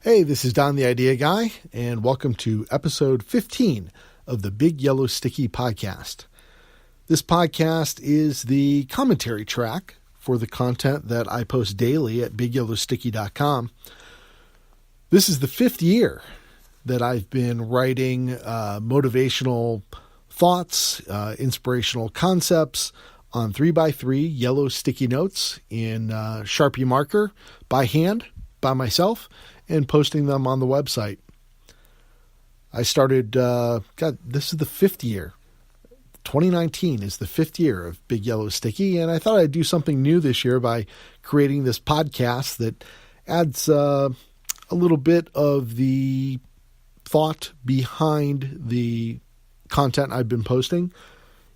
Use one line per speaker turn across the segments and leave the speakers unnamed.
Hey, this is Don the Idea Guy, and welcome to episode 15 of the Big Yellow Sticky podcast. This podcast is the commentary track for the content that I post daily at bigyellowsticky.com. This is the 5th year that I've been writing motivational thoughts, inspirational concepts on 3x3 yellow sticky notes in Sharpie marker by hand, by myself, and posting them on the website. I started, this is the 5th year. 2019 is the 5th year of Big Yellow Sticky, and I thought I'd do something new this year by creating this podcast that adds a little bit of the thought behind the content I've been posting.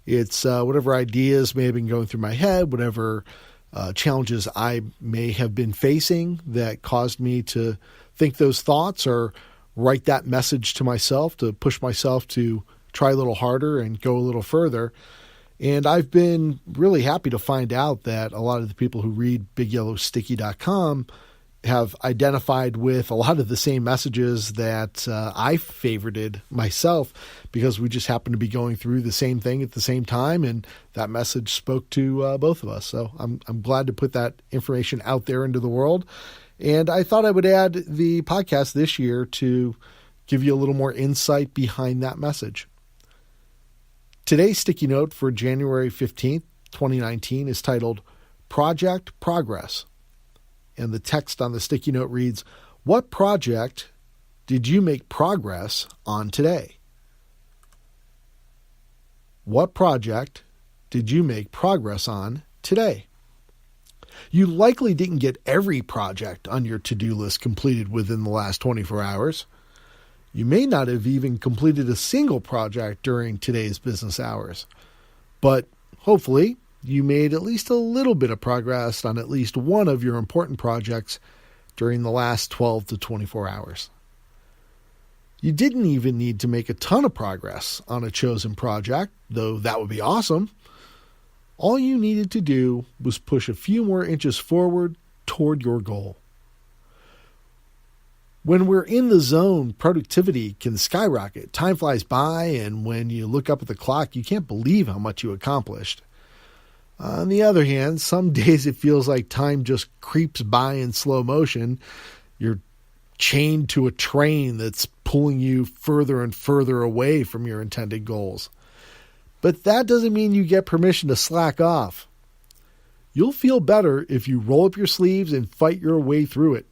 It's whatever ideas may have been going through my head, whatever challenges I may have been facing that caused me to think those thoughts or write that message to myself to push myself to try a little harder and go a little further. And I've been really happy to find out that a lot of the people who read bigyellowsticky.com have identified with a lot of the same messages that I favorited myself, because we just happen to be going through the same thing at the same time, and that message spoke to both of us. So I'm glad to put that information out there into the world. And I thought I would add the podcast this year to give you a little more insight behind that message. Today's sticky note for January 15th, 2019 is titled Project Progress. And the text on the sticky note reads, "What project did you make progress on today?" What project did you make progress on today? You likely didn't get every project on your to-do list completed within the last 24 hours. You may not have even completed a single project during today's business hours. But hopefully, you made at least a little bit of progress on at least one of your important projects during the last 12 to 24 hours. You didn't even need to make a ton of progress on a chosen project, though that would be awesome. All you needed to do was push a few more inches forward toward your goal. When we're in the zone, productivity can skyrocket. Time flies by, and when you look up at the clock, you can't believe how much you accomplished. On the other hand, some days it feels like time just creeps by in slow motion. You're chained to a train that's pulling you further and further away from your intended goals. But that doesn't mean you get permission to slack off. You'll feel better if you roll up your sleeves and fight your way through it.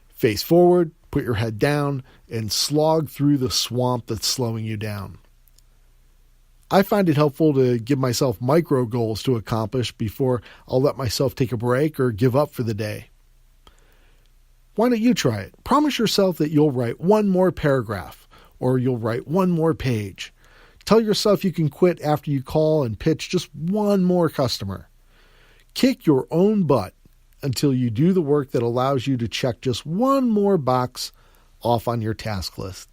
Face forward, put your head down, and slog through the swamp that's slowing you down. I find it helpful to give myself micro goals to accomplish before I'll let myself take a break or give up for the day. Why don't you try it? Promise yourself that you'll write one more paragraph, or you'll write one more page. Tell yourself you can quit after you call and pitch just one more customer. Kick your own butt until you do the work that allows you to check just one more box off on your task list.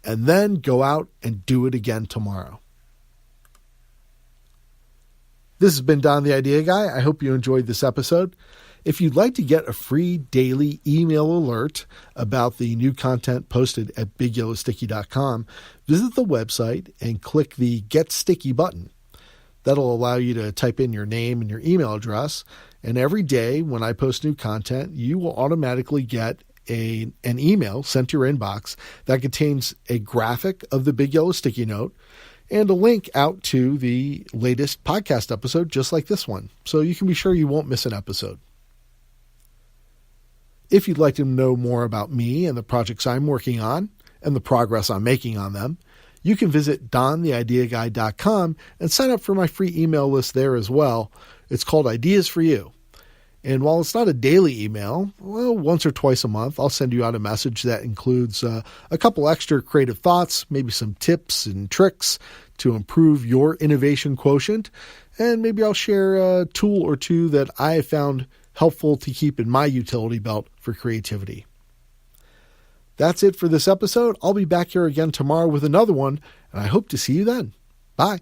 And then go out and do it again tomorrow. This has been Don the Idea Guy. I hope you enjoyed this episode. If you'd like to get a free daily email alert about the new content posted at bigyellowsticky.com, visit the website and click the Get Sticky button. That'll allow you to type in your name and your email address, and every day when I post new content, you will automatically get an email sent to your inbox that contains a graphic of the Big Yellow Sticky Note and a link out to the latest podcast episode just like this one, so you can be sure you won't miss an episode. If you'd like to know more about me and the projects I'm working on and the progress I'm making on them, you can visit dontheideaguy.com and sign up for my free email list there as well. It's called Ideas for You. And while it's not a daily email, well, once or twice a month, I'll send you out a message that includes a couple extra creative thoughts, maybe some tips and tricks to improve your innovation quotient, and maybe I'll share a tool or two that I have found helpful to keep in my utility belt for creativity. That's it for this episode. I'll be back here again tomorrow with another one, and I hope to see you then. Bye.